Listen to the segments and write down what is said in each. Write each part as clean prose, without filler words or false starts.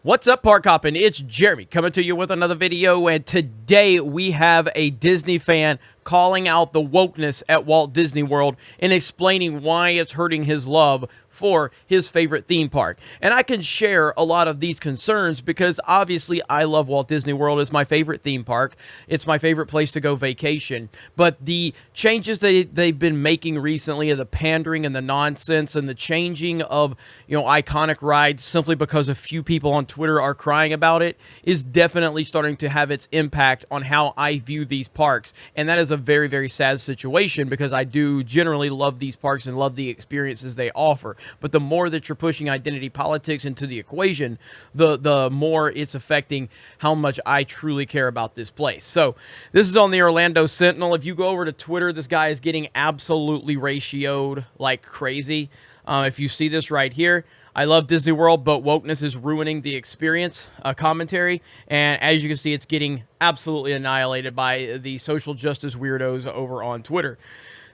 What's up, Park Hoppin? It's Jeremy coming to you with another video, and today we have a Disney fan calling out the wokeness at Walt Disney World and explaining why it's hurting his love for his favorite theme park. And I can share a lot of these concerns because obviously I love Walt Disney World. It's my favorite theme park. It's my favorite place to go vacation. But the changes that they've been making recently, of the pandering and the nonsense and the changing of, iconic rides simply because a few people on Twitter are crying about it, is definitely starting to have its impact on how I view these parks. And that is a very, very sad situation because I do generally love these parks and love the experiences they offer. But the more that you're pushing identity politics into the equation, the more it's affecting how much I truly care about this place. So this is on the Orlando Sentinel. If you go over to Twitter, this guy is getting absolutely ratioed like crazy. If you see this right here, I love Disney World, but wokeness is ruining the experience, commentary. And as you can see, it's getting absolutely annihilated by the social justice weirdos over on Twitter.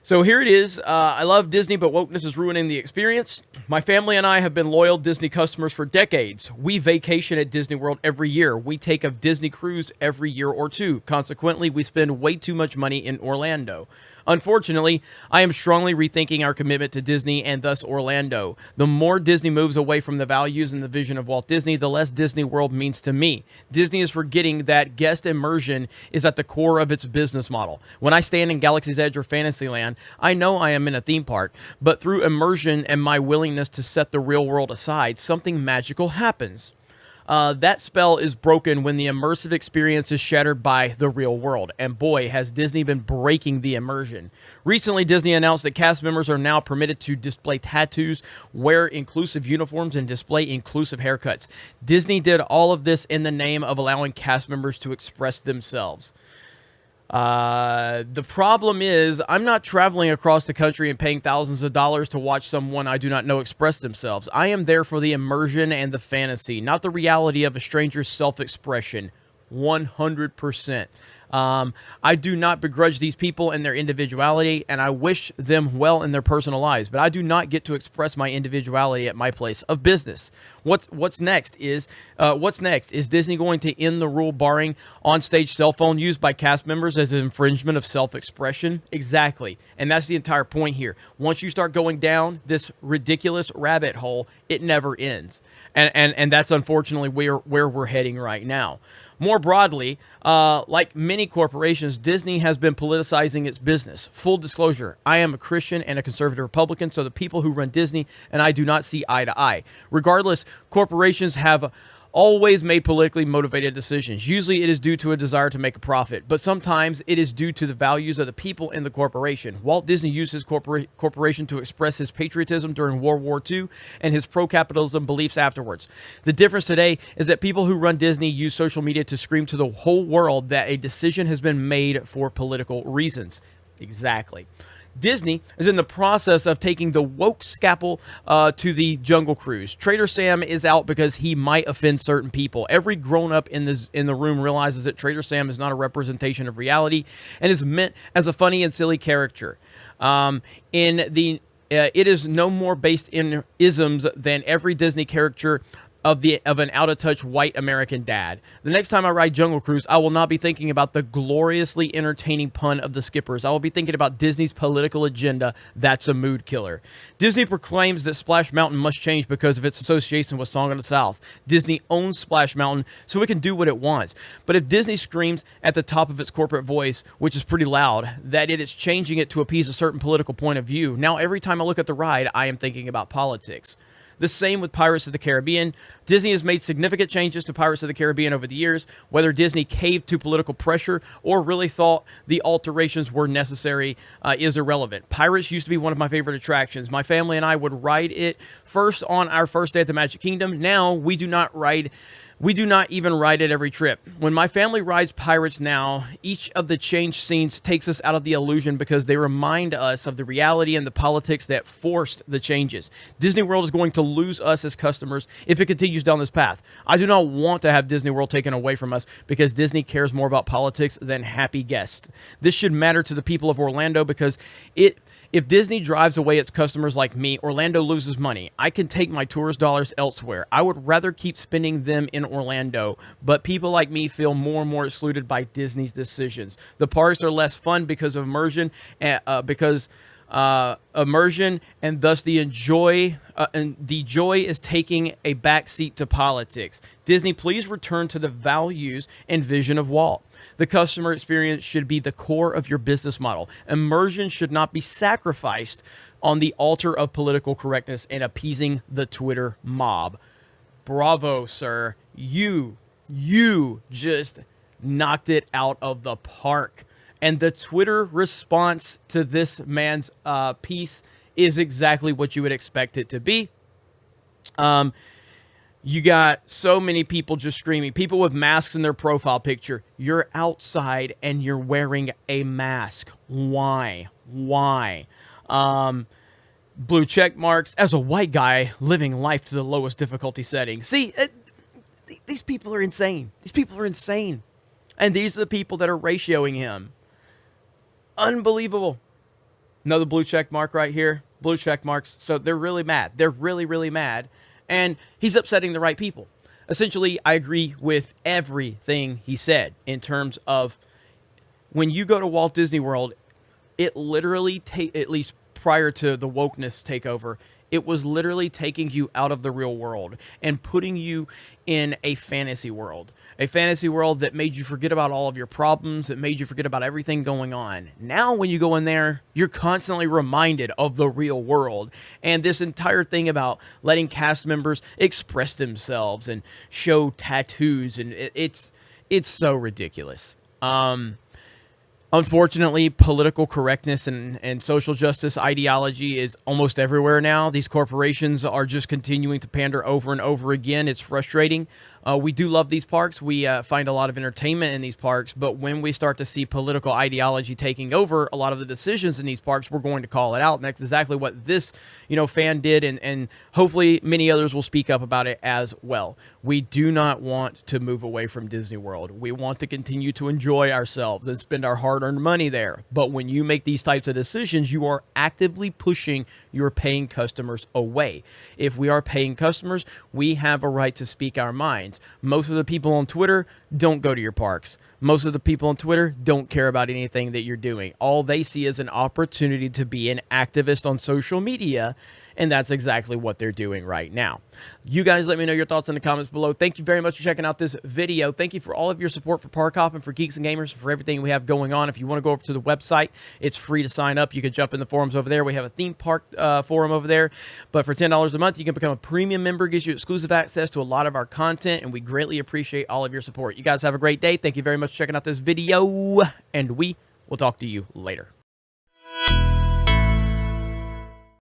So here it is. I love Disney, but wokeness is ruining the experience. My family and I have been loyal Disney customers for decades. We vacation at Disney World every year. We take a Disney cruise every year or two. Consequently, we spend way too much money in Orlando. Unfortunately, I am strongly rethinking our commitment to Disney and thus Orlando. The more Disney moves away from the values and the vision of Walt Disney, the less Disney World means to me. Disney is forgetting that guest immersion is at the core of its business model. When I stand in Galaxy's Edge or Fantasyland, I know I am in a theme park, but through immersion and my willingness to set the real world aside, something magical happens. That spell is broken when the immersive experience is shattered by the real world. And boy, has Disney been breaking the immersion. Recently, Disney announced that cast members are now permitted to display tattoos, wear inclusive uniforms, and display inclusive haircuts. Disney did all of this in the name of allowing cast members to express themselves. The problem is I'm not traveling across the country and paying thousands of dollars to watch someone I do not know express themselves. I am there for the immersion and the fantasy, not the reality of a stranger's self-expression. 100%. I do not begrudge these people and their individuality, and I wish them well in their personal lives, but I do not get to express my individuality at my place of business. What's next is Disney going to end the rule barring on-stage cell phone use by cast members as an infringement of self-expression? Exactly, and that's the entire point here. Once you start going down this ridiculous rabbit hole, it never ends, and that's unfortunately where we're heading right now. More broadly, like many corporations, Disney has been politicizing its business. Full disclosure, I am a Christian and a conservative Republican, so the people who run Disney and I do not see eye to eye. Regardless, corporations have always made politically motivated decisions. Usually it is due to a desire to make a profit, but sometimes it is due to the values of the people in the corporation. Walt Disney used his corporation to express his patriotism during World War II and his pro-capitalism beliefs afterwards. The difference today is that people who run Disney use social media to scream to the whole world that a decision has been made for political reasons. Exactly. Disney is in the process of taking the woke scalpel to the Jungle Cruise. Trader Sam is out because he might offend certain people. Every grown-up in the room realizes that Trader Sam is not a representation of reality and is meant as a funny and silly character. It is no more based in isms than every Disney character of an out-of-touch white American dad. The next time I ride Jungle Cruise, I will not be thinking about the gloriously entertaining pun of the skippers. I will be thinking about Disney's political agenda. That's a mood killer. Disney proclaims that Splash Mountain must change because of its association with Song of the South. Disney owns Splash Mountain, so it can do what it wants. But if Disney screams at the top of its corporate voice, which is pretty loud, that it is changing it to appease a certain political point of view, now every time I look at the ride, I am thinking about politics. The same with Pirates of the Caribbean. Disney has made significant changes to Pirates of the Caribbean over the years. Whether Disney caved to political pressure or really thought the alterations were necessary is irrelevant. Pirates used to be one of my favorite attractions. My family and I would ride it first on our first day at the Magic Kingdom. Now we do not even ride it every trip. When my family rides Pirates now, each of the change scenes takes us out of the illusion because they remind us of the reality and the politics that forced the changes. Disney World is going to lose us as customers if it continues down this path. I do not want to have Disney World taken away from us because Disney cares more about politics than happy guests. This should matter to the people of Orlando because it If Disney drives away its customers like me, Orlando loses money. I can take my tourist dollars elsewhere. I would rather keep spending them in Orlando, but people like me feel more and more excluded by Disney's decisions. The parks are less fun because of immersion, and thus the joy is taking a backseat to politics. Disney, please return to the values and vision of Walt. The customer experience should be the core of your business model. Immersion should not be sacrificed on the altar of political correctness and appeasing the Twitter mob. Bravo, sir. You just knocked it out of the park. And the Twitter response to this man's piece is exactly what you would expect it to be. You got so many people just screaming. People with masks in their profile picture. You're outside and you're wearing a mask. Why? Blue check marks. As a white guy living life to the lowest difficulty setting. See, these people are insane. These people are insane. And these are the people that are ratioing him. Unbelievable. Another blue check mark right here. Blue check marks. So they're really mad. They're really, really mad. And he's upsetting the right people. Essentially, I agree with everything he said in terms of when you go to Walt Disney World, it literally, at least prior to the wokeness takeover, it was literally taking you out of the real world and putting you in a fantasy world. A fantasy world that made you forget about all of your problems. It made you forget about everything going on. Now, when you go in there, you're constantly reminded of the real world. And this entire thing about letting cast members express themselves and show tattoos, and it's so ridiculous. Unfortunately, political correctness and social justice ideology is almost everywhere now. These corporations are just continuing to pander over and over again. It's frustrating. We do love these parks. We find a lot of entertainment in these parks. But when we start to see political ideology taking over a lot of the decisions in these parks, we're going to call it out. And that's exactly what this fan did. And hopefully many others will speak up about it as well. We do not want to move away from Disney World. We want to continue to enjoy ourselves and spend our hard-earned money there. But when you make these types of decisions, you are actively pushing your paying customers away. If we are paying customers, we have a right to speak our minds. Most of the people on Twitter don't go to your parks. Most of the people on Twitter don't care about anything that you're doing. All they see is an opportunity to be an activist on social media, and that's exactly what they're doing right now. You guys let me know your thoughts in the comments below. Thank you very much for checking out this video. Thank you for all of your support for Park Hoppin, for Geeks and Gamers, for everything we have going on. If you want to go over to the website, it's free to sign up. You can jump in the forums over there. We have a theme park forum over there. But for $10 a month, you can become a premium member. It gives you exclusive access to a lot of our content, and we greatly appreciate all of your support. You guys have a great day. Thank you very much for checking out this video, and we will talk to you later.